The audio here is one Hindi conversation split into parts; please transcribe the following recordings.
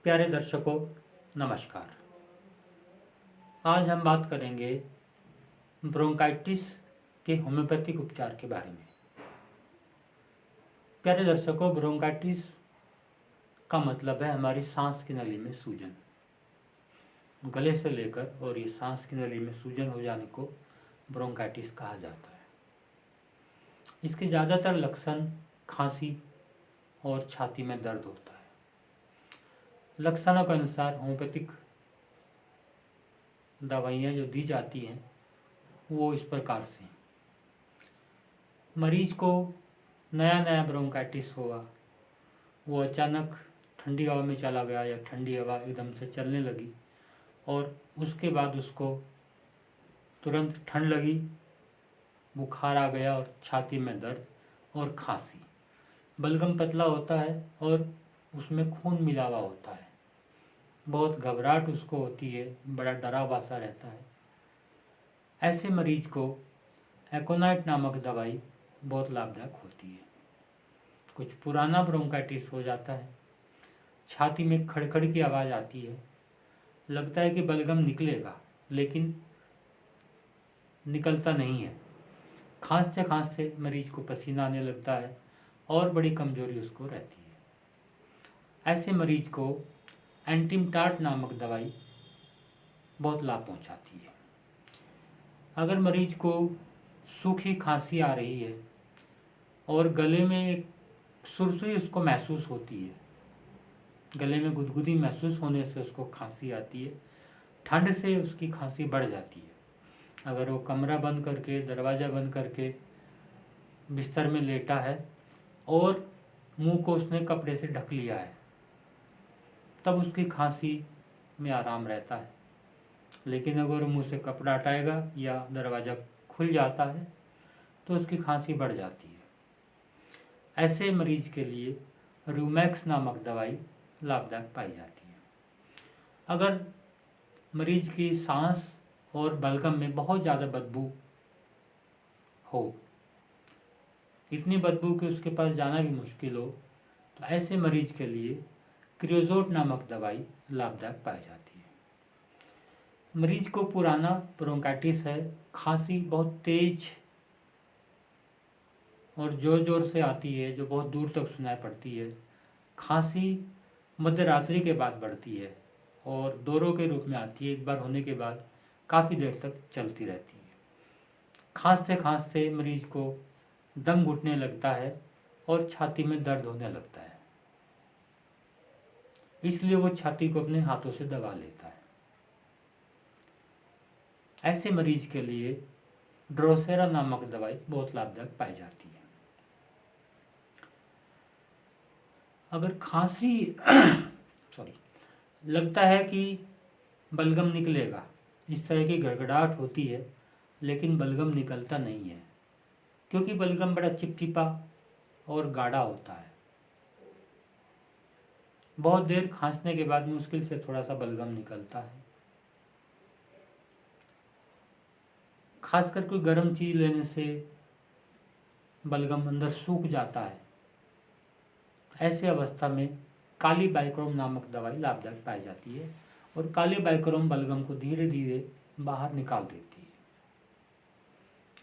प्यारे दर्शकों, नमस्कार। आज हम बात करेंगे ब्रोंकाइटिस के होम्योपैथिक उपचार के बारे में। प्यारे दर्शकों, ब्रोंकाइटिस का मतलब है हमारी सांस की नली में सूजन। गले से लेकर और ये सांस की नली में सूजन हो जाने को ब्रोंकाइटिस कहा जाता है। इसके ज़्यादातर लक्षण खांसी और छाती में दर्द होता है। लक्षणों के अनुसार होम्योपैथिक दवाइयाँ जो दी जाती हैं वो इस प्रकार से हैं। मरीज को नया ब्रोंकाइटिस हुआ, वो अचानक ठंडी हवा में चला गया या ठंडी हवा एकदम से चलने लगी और उसके बाद उसको तुरंत ठंड लगी, बुखार आ गया और छाती में दर्द और खांसी। बलगम पतला होता है और उसमें खून मिला हुआ होता है। बहुत घबराहट उसको होती है, बड़ा डरा हुआ सा रहता है। ऐसे मरीज को एकोनाइट नामक दवाई बहुत लाभदायक होती है। कुछ पुराना ब्रोंकाइटिस हो जाता है, छाती में खड़खड़ की आवाज़ आती है, लगता है कि बलगम निकलेगा लेकिन निकलता नहीं है। खांसते खांसते मरीज को पसीना आने लगता है और बड़ी कमजोरी उसको रहती है। ऐसे मरीज को एंटिमटाट नामक दवाई बहुत लाभ पहुंचाती है। अगर मरीज को सूखी खांसी आ रही है और गले में एक सुरसुरी उसको महसूस होती है, गले में गुदगुदी महसूस होने से उसको खांसी आती है, ठंड से उसकी खांसी बढ़ जाती है। अगर वो कमरा बंद करके, दरवाज़ा बंद करके बिस्तर में लेटा है और मुंह को उसने कपड़े से ढक लिया है, तब उसकी खांसी में आराम रहता है। लेकिन अगर मुंह से कपड़ा हटाएगा या दरवाज़ा खुल जाता है तो उसकी खांसी बढ़ जाती है। ऐसे मरीज के लिए रूमैक्स नामक दवाई लाभदायक पाई जाती है। अगर मरीज की सांस और बलगम में बहुत ज़्यादा बदबू हो, इतनी बदबू कि उसके पास जाना भी मुश्किल हो, तो ऐसे मरीज के लिए क्रियोजोट नामक दवाई लाभदायक पाई जाती है। मरीज को पुराना ब्रोंकाइटिस है, खांसी बहुत तेज और ज़ोर ज़ोर से आती है, जो बहुत दूर तक सुनाई पड़ती है। खांसी मध्य रात्रि के बाद बढ़ती है और दौरों के रूप में आती है। एक बार होने के बाद काफ़ी देर तक चलती रहती है। खांसते खांसते मरीज को दम घुटने लगता है और छाती में दर्द होने लगता है, इसलिए वो छाती को अपने हाथों से दबा लेता है। ऐसे मरीज के लिए ड्रोसेरा नामक दवाई बहुत लाभदायक पाई जाती है। अगर खांसी लगता है कि बलगम निकलेगा, इस तरह की गड़गड़ाहट होती है लेकिन बलगम निकलता नहीं है, क्योंकि बलगम बड़ा चिपचिपा और गाढ़ा होता है। बहुत देर खांसने के बाद मुश्किल से थोड़ा सा बलगम निकलता है। खासकर कोई गर्म चीज़ लेने से बलगम अंदर सूख जाता है। ऐसे अवस्था में काली बाइक्रोम नामक दवाई लाभदायक पाई जाती है और काली बाइक्रोम बलगम को धीरे धीरे बाहर निकाल देती है।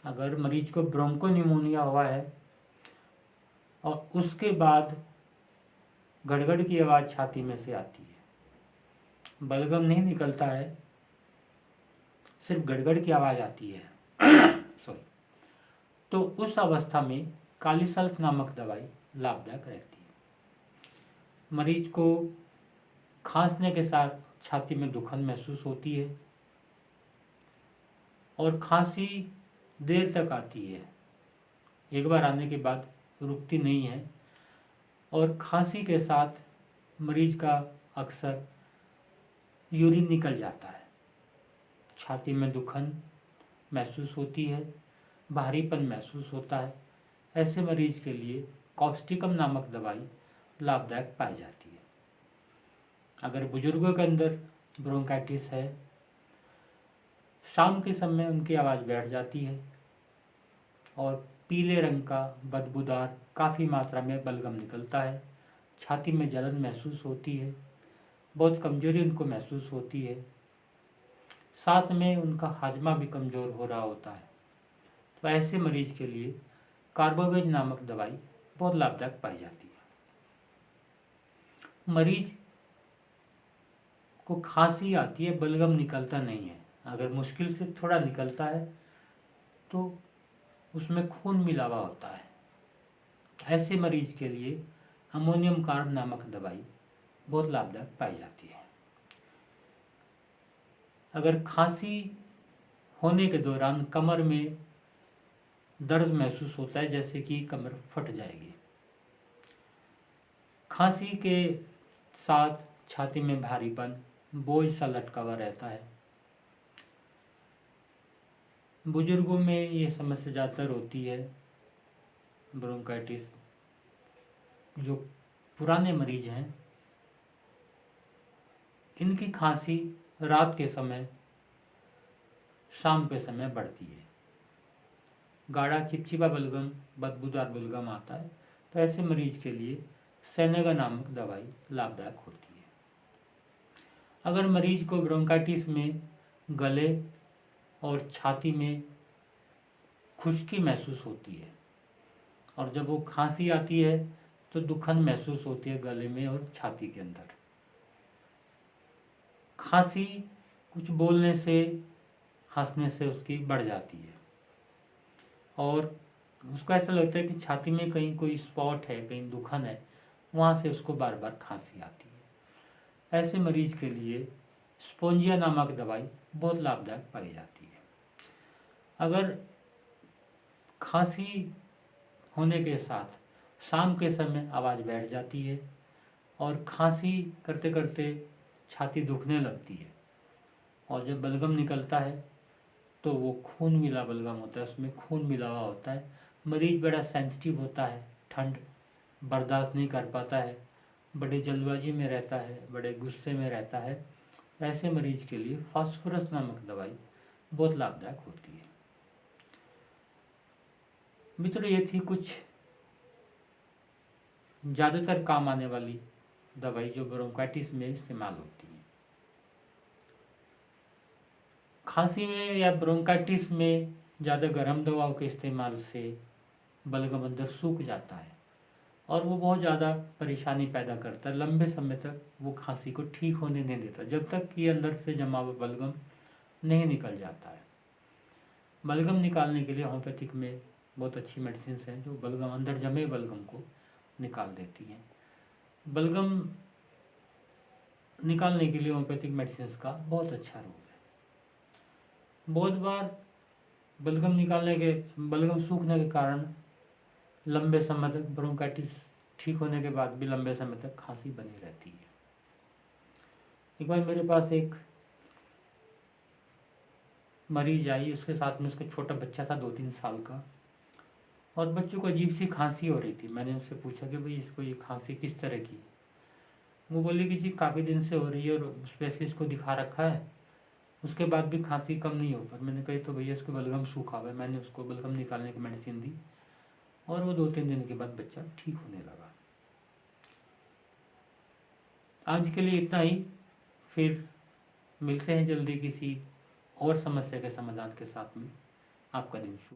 अगर मरीज को ब्रोंकोनिमोनिया हुआ है और उसके बाद गड़गड़ की आवाज़ छाती में से आती है, बलगम नहीं निकलता है, सिर्फ गड़गड़ की आवाज़ आती है तो उस अवस्था में कालीसल्फ नामक दवाई लाभदायक रहती है। मरीज को खांसने के साथ छाती में दुखन महसूस होती है और खांसी देर तक आती है, एक बार आने के बाद रुकती नहीं है और खांसी के साथ मरीज का अक्सर यूरिन निकल जाता है। छाती में दुखन महसूस होती है, भारीपन महसूस होता है। ऐसे मरीज के लिए कॉस्टिकम नामक दवाई लाभदायक पाई जाती है। अगर बुजुर्गों के अंदर ब्रोंकाइटिस है, शाम के समय उनकी आवाज़ बैठ जाती है और पीले रंग का बदबूदार काफ़ी मात्रा में बलगम निकलता है, छाती में जलन महसूस होती है, बहुत कमजोरी उनको महसूस होती है, साथ में उनका हाजमा भी कमज़ोर हो रहा होता है। तो ऐसे मरीज के लिए कार्बोवेज नामक दवाई बहुत लाभदायक पाई जाती है। मरीज को खांसी आती है, बलगम निकलता नहीं है, अगर मुश्किल से थोड़ा निकलता है तो उसमें खून मिला हुआ होता है। ऐसे मरीज के लिए अमोनियम कार्ब नामक दवाई बहुत लाभदायक पाई जाती है। अगर खांसी होने के दौरान कमर में दर्द महसूस होता है, जैसे कि कमर फट जाएगी, खांसी के साथ छाती में भारीपन, बोझ सा लटका हुआ रहता है, बुजुर्गों में ये समस्या ज़्यादातर होती है। ब्रोंकाइटिस, जो पुराने मरीज हैं, इनकी खांसी रात के समय, शाम के समय बढ़ती है, गाढ़ा चिपचिपा बलगम, बदबूदार बलगम आता है। तो ऐसे मरीज के लिए सेनेगा नामक दवाई लाभदायक होती है। अगर मरीज को ब्रोंकाइटिस में गले और छाती में खुश्की महसूस होती है और जब वो खांसी आती है तो दुखन महसूस होती है गले में और छाती के अंदर, खांसी कुछ बोलने से, हंसने से उसकी बढ़ जाती है और उसको ऐसा लगता है कि छाती में कहीं कोई स्पॉट है, कहीं दुखन है, वहाँ से उसको बार बार खांसी आती है। ऐसे मरीज के लिए स्पोंजिया नामक दवाई बहुत लाभदायक पाई जाती है। अगर खांसी होने के साथ शाम के समय आवाज़ बैठ जाती है और खांसी करते करते छाती दुखने लगती है और जब बलगम निकलता है तो वो खून मिला बलगम होता है, उसमें खून मिला हुआ होता है। मरीज बड़ा सेंसिटिव होता है, ठंड बर्दाश्त नहीं कर पाता है, बड़ी जल्दबाजी में रहता है, बड़े गुस्से में रहता है। ऐसे मरीज के लिए फास्फोरस नामक दवाई बहुत लाभदायक होती है। मित्रों, ये थी कुछ ज़्यादातर काम आने वाली दवाई जो ब्रोंकाइटिस में इस्तेमाल होती है। खांसी में या ब्रोंकाइटिस में ज़्यादा गर्म दवाओं के इस्तेमाल से बलगम अंदर सूख जाता है और वो बहुत ज़्यादा परेशानी पैदा करता है। लंबे समय तक वो खांसी को ठीक होने नहीं देता, जब तक कि अंदर से जमा हुआ बलगम नहीं निकल जाता है। बलगम निकालने के लिए होम्योपैथिक में बहुत अच्छी मेडिसिन हैं जो बलगम, अंदर जमे बलगम को निकाल देती हैं। बलगम निकालने के लिए होम्योपैथिक मेडिसिन का बहुत अच्छा रोल है। बहुत बार बलगम सूखने के कारण लंबे समय तक ब्रोंकाइटिस ठीक होने के बाद भी लंबे समय तक खांसी बनी रहती है। एक बार मेरे पास एक मरीज आई, उसके साथ में उसका छोटा बच्चा था 2-3 साल का, और बच्चों को अजीब सी खांसी हो रही थी। मैंने उससे पूछा कि भाई इसको ये खांसी किस तरह की है। वो बोली कि जी काफ़ी दिन से हो रही है और स्पेशलिस्ट को दिखा रखा है, उसके बाद भी खांसी कम नहीं हो पर। मैंने कही तो भैया उसको बलगम सूखा हुआ है। मैंने उसको बलगम निकालने की मेडिसिन दी और वो 2-3 दिन के बाद बच्चा ठीक होने लगा। आज के लिए इतना ही, फिर मिलते हैं जल्दी किसी और समस्या के समाधान के साथ में। आपका दिन शुभ।